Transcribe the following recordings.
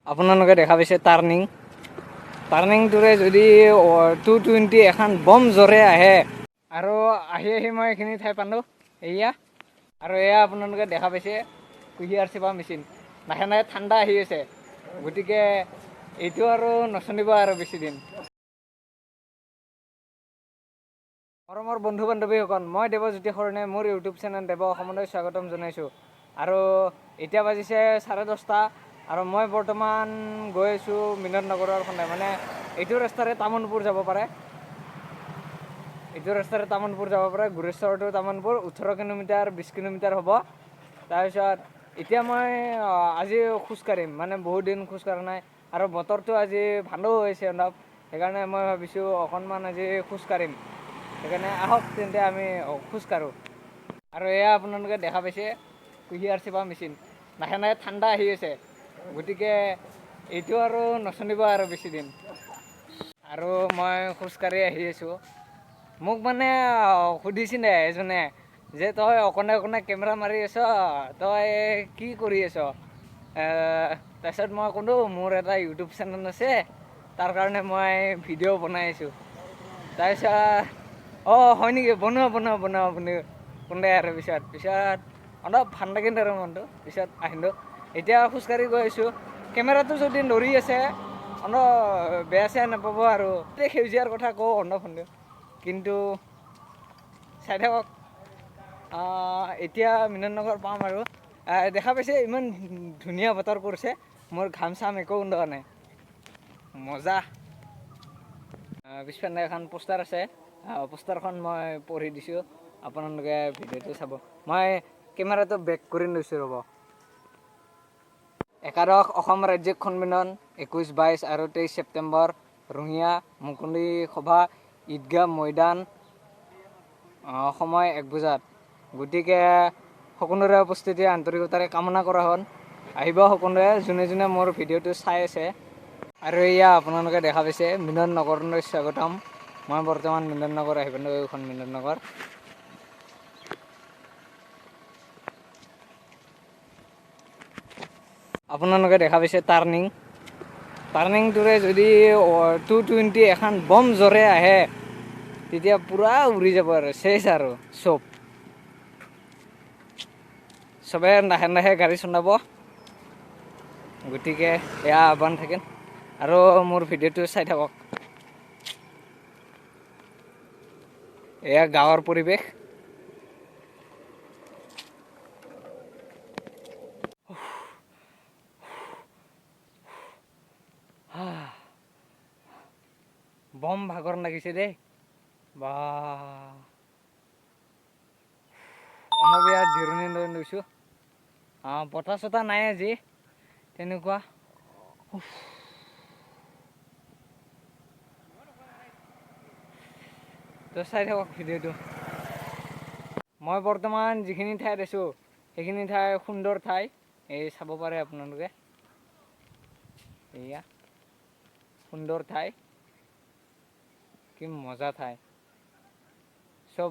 আপোনালোকে দেখা পাইছে টাৰ্ণিংটোৰে যদি 220 এখন বম জোৰে আহে আৰু আহি মই এইখিনি ঠাই পালোঁ এয়া আৰু এয়া আপোনালোকে দেখা পাইছে কুঁহিয়াৰ চিপা মেচিন লাহে লাহে ঠাণ্ডা আহি আছে গতিকে এইটো আৰু নচলিব আৰু বেছি দিন। মৰমৰ বন্ধু বান্ধৱীসকল, মই দেৱজ্যোতি শৰণে মোৰ ইউটিউব চেনেল দেৱ অসমলৈ স্বাগতম জনাইছোঁ। আৰু এতিয়া বাজিছে 10:30 আৰু মই বৰ্তমান গৈ আছোঁ মিলন নগৰৰ ফালে, মানে এইটো ৰাস্তাৰে তামোলপুৰ যাব পাৰে। গুৰেশ্বৰ টু তামোলপুৰ 18 কিলোমিটাৰ 20 কিলোমিটাৰ হ'ব। তাৰপিছত এতিয়া মই আজি খোজকাঢ়িম, মানে বহুত দিন খোজকাঢ়া নাই আৰু বতৰটো আজি ভালো হৈছে অলপ, সেইকাৰণে মই ভাবিছোঁ অকণমান আজি খোজকাঢ়িম। সেইকাৰণে আহক তেন্তে আমি খোজকাঢ়োঁ। আৰু এয়া আপোনালোকে দেখা পাইছে কুঁহিয়াৰ চিপা মেচিন লাহে লাহে ঠাণ্ডা আহি আছে গতিকে এইটো আৰু নচলিব আৰু বেছি দিন। আৰু মই খোজকাঢ়ি আহি আছোঁ। মোক মানে সুধিছিলে এজনে যে তই অকণে অকণে কেমেৰা মাৰি আছ, তই কি কৰি আছ? তাৰপিছত মই ক'লোঁ মোৰ এটা ইউটিউব চেনেল আছে, তাৰ কাৰণে মই ভিডিঅ' বনাই আছোঁ। তাৰপিছত হয় নেকি, বনোৱা আপুনি কোনে আৰু পিছত অলপ ভাল লাগিল আৰু মনটো। পিছত আহিলোঁ, এতিয়া খোজকাঢ়ি গৈ আছোঁ। কেমেৰাটো যদি লৰি আছে অলপ বেয়া চেয়া নাপাব আৰু সেউজীয়াৰ কথা কওঁ কিন্তু চাই থাকক। এতিয়া মিলন নগৰ পাম আৰু দেখা পাইছে ইমান ধুনীয়া বতৰ কৰিছে, মোৰ ঘাম চাম একো ওলোৱা নাই, মজা। পিছফালে এখন পোষ্টাৰ আছে, পোষ্টাৰখন মই পঢ়ি দিছোঁ, আপোনালোকে ভিডিঅ'টো চাব। মই কেমেৰাটো বেক কৰি লৈছোঁ ৰ'ব। 11 অসম ৰাজ্যিক সন্মিলন 21-22 আৰু 23 ছেপ্টেম্বৰ ৰঙিয়া মুকলি সভা ঈদগাহ ময়দান, সময় 1 বজাত। গতিকে সকলোৰে উপস্থিতি আন্তৰিকতাৰে কামনা কৰা হ'ল। আহিব সকলোৱে যোনে যোনে মোৰ ভিডিঅ'টো চাই আছে। আৰু এয়া আপোনালোকে দেখা পাইছে মিলন নগৰলৈ স্বাগতম। মই বৰ্তমান মিলন নগৰ আহি পালোঁ, এইখন মিলন নগৰ। আপোনালোকে দেখা পাইছে টাৰ্ণিংটোৰে যদি 220 এখন বম জোৰে আহে তেতিয়া পূৰা উৰি যাব আৰু চেচ আৰু চবে লাহে লাহে গাড়ী চলাব। গতিকে এয়া আহ্বান থাকিল আৰু মোৰ ভিডিঅ'টো চাই থাকক। এয়া গাঁৱৰ পৰিৱেশ। বম ভাগৰ লাগিছে দেই বা, বিৰাট জিৰণি লৈ লৈছোঁ। বতাহ চতাহ নাই আজি তেনেকুৱা। তো চাই থাকক ভিডিঅ'টো। মই বৰ্তমান যিখিনি ঠাইত আছোঁ সেইখিনি ঠাই সুন্দৰ ঠাই, এই চাব পাৰে আপোনালোকে। এয়া সুন্দৰ ঠাই, কি মজা ঠাই। চব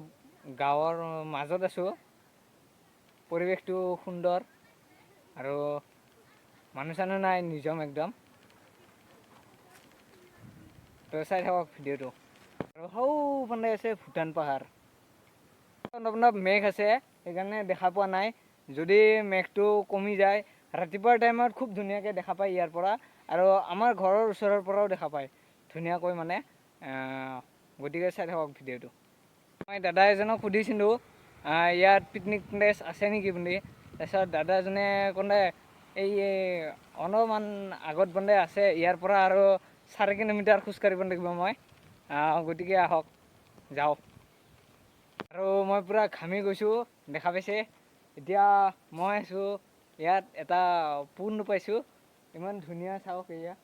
গাঁৱৰ মাজত আছোঁ, পৰিৱেশটো সুন্দৰ আৰু মানুহ চানুহ নাই, নিজাম একদম। তো চাই থাকক ভিডিঅ'টো। আৰু সৌফালে আছে ভূটান পাহাৰ। অলপ মেঘ আছে সেইকাৰণে দেখা পোৱা নাই। যদি মেঘটো কমি যায় ৰাতিপুৱাৰ টাইমত খুব ধুনীয়াকৈ দেখা পায় ইয়াৰ পৰা, আৰু আমাৰ ঘৰৰ ওচৰৰ পৰাও দেখা পায় ধুনীয়াকৈ মানে। গতিকে চাই থাকক ভিডিঅ'টো। মই দাদা এজনক সুধিছিলোঁ ইয়াত পিকনিক প্লেচ আছে নেকি বুলি। তাৰপিছত দাদা এজনে ক'লে এই অলপমান আগত বোলে আছে, ইয়াৰ পৰা আৰু 4 কিলোমিটাৰ খোজকাঢ়িব লাগিব মই। গতিকে আহক যাওঁ। আৰু মই পূৰা ঘামি গৈছোঁ, দেখা পাইছে। এতিয়া মই আছোঁ ইয়াত, এটা পোন পাইছোঁ, ইমান ধুনীয়া চাওক। এয়া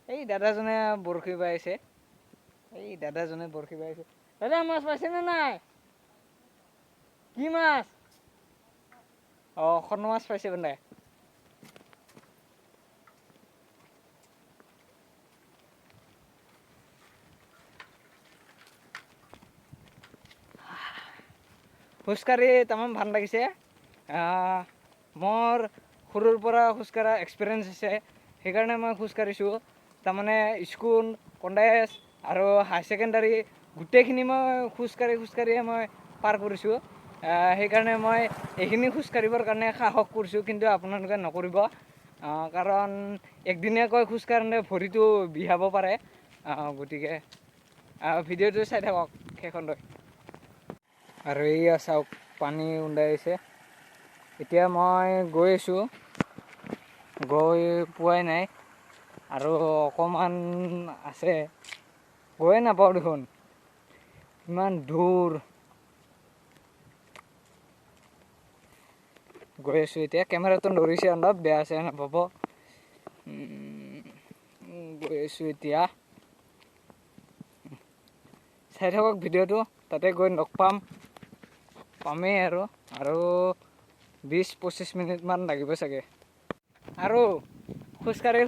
এই দাদাজনে বৰশী বাই আছে, দাদা মাছ পাইছেনে নাই? কি মাছ? শ'ল মাছ পাইছে বোলে। খোজকাঢ়ি তামাম ভাল লাগিছে। মোৰ সৰুৰ পৰা খোজকাঢ়া এক্সপিৰিয়েঞ্চ আছে, সেইকাৰণে মই খোজকাঢ়িছোঁ। তাৰমানে স্কুল কলেজ আৰু হাই ছেকেণ্ডাৰী গোটেইখিনি মই খোজকাঢ়িয়ে মই পাৰ কৰিছোঁ। সেইকাৰণে মই এইখিনি খোজকাঢ়িবৰ কাৰণে সাহস কৰিছোঁ, কিন্তু আপোনালোকে নকৰিব। কাৰণ একদিনীয়াকৈ খোজকাঢ়িলে ভৰিটো বিষাব পাৰে। গতিকে ভিডিঅ'টো চাই থাকক শেষলৈ। আৰু এইয়া চাওক পানী ওলাই আছে। এতিয়া মই গৈ আছোঁ, গৈ পোৱাই নাই আৰু অকণমান আছে, গৈয়ে নাপাওঁ দেখোন, ইমান দূৰ। গৈ আছোঁ এতিয়া, কেমেৰাটো ধৰিছে অলপ, বেয়া চেয়া নাপাব। গৈ আছোঁ এতিয়া, চাই থাকক ভিডিঅ'টো, তাতে গৈ লগ পামেই আৰু 20-25 মিনিটমান লাগিব চাগে। আৰু খোজকাঢ়ি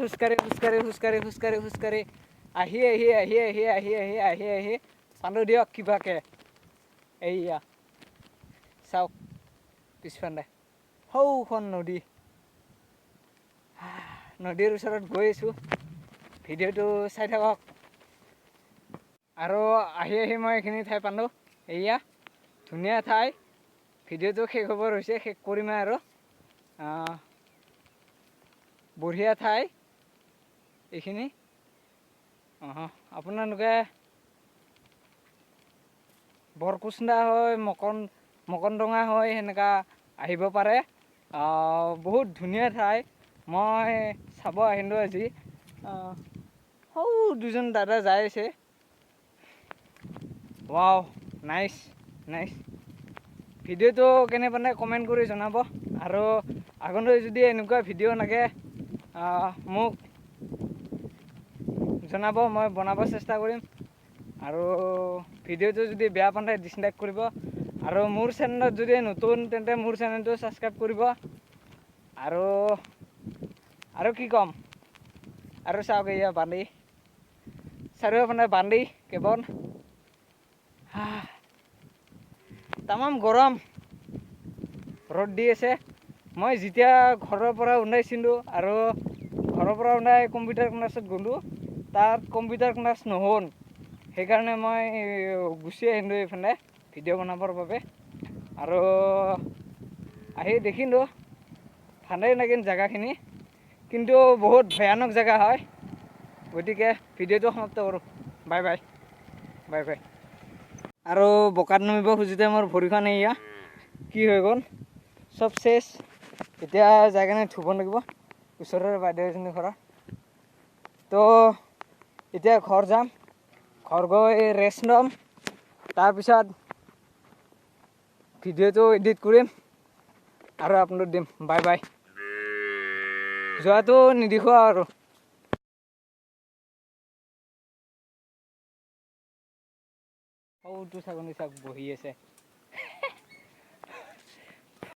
আহি পালোঁ দিয়ক কিবাকে। এইয়া চাওক পিছফালে সৌখন নদী, নদীৰ ওচৰত গৈ আছোঁ, ভিডিঅ'টো চাই থাকক। আৰু আহি মই এইখিনি ঠাই পালোঁ, এইয়া ধুনীয়া ঠাই। ভিডিঅ'টো শেষ হ'বৰ হৈছে, শেষ কৰিমেই আৰু। বঢ়িয়া ঠাই এইখিনি। আপোনালোকে বৰকুষ্ণা হৈ মকনদঙা হৈ সেনেকা আহিব পাৰে। বহুত ধুনীয়া ঠাই, মই চাব আহিলোঁ আজি। সৌ দুজন দাদা যাই আছে। Wow, nice. ভিডিঅ'টো কেনে পালে কমেণ্ট কৰি জনাব। আৰু আগলৈ যদি এনেকুৱা ভিডিঅ' লাগে মোক জনাব, মই বনাব চেষ্টা কৰিম। আৰু ভিডিঅ'টো যদি বেয়া পালে ডিছলাইক কৰিব। আৰু মোৰ চেনেলত যদি নতুন, তেন্তে মোৰ চেনেলটো ছাবস্ক্ৰাইব কৰিব। আৰু কি ক'ম, আৰু চাওক এইয়া বালি, চাৰিওফালে বালি কেৱল। তামাম গৰম, ৰ'দ দি আছে। মই যেতিয়া ঘৰৰ পৰা ওলাইছিলোঁ আৰু ঘৰৰ পৰা ওলাই কম্পিউটাৰ ক্লাছত গ'লোঁ, তাত কম্পিউটাৰ ক্লাছ নহ'ল। সেইকাৰণে মই গুচি আহিলোঁ এইফালে ভিডিঅ' বনাবৰ বাবে। আৰু আহি দেখিলোঁ ভালেই লাগিল জেগাখিনি, কিন্তু বহুত ভয়ানক জেগা হয়। গতিকে ভিডিঅ'টো সমাপ্ত কৰোঁ। Bye bye. আৰু বোকাত নামিব খুজোঁতে মোৰ ভৰিখন এয়া কি হৈ গ'ল, চব চেচ। এতিয়া যাই কিনে ধুব লাগিব ওচৰৰে বাইদেউ এজনী ঘৰত। তো এতিয়া ঘৰ যাম, ঘৰ গৈ ৰেষ্ট ল'ম, তাৰপিছত ভিডিঅ'টো এডিট কৰিম আৰু আপলোড দিম। Bye bye. যোৱাটো নিদিখোৱা আৰু। সৌটো ছাগলী চাওক বহি আছে।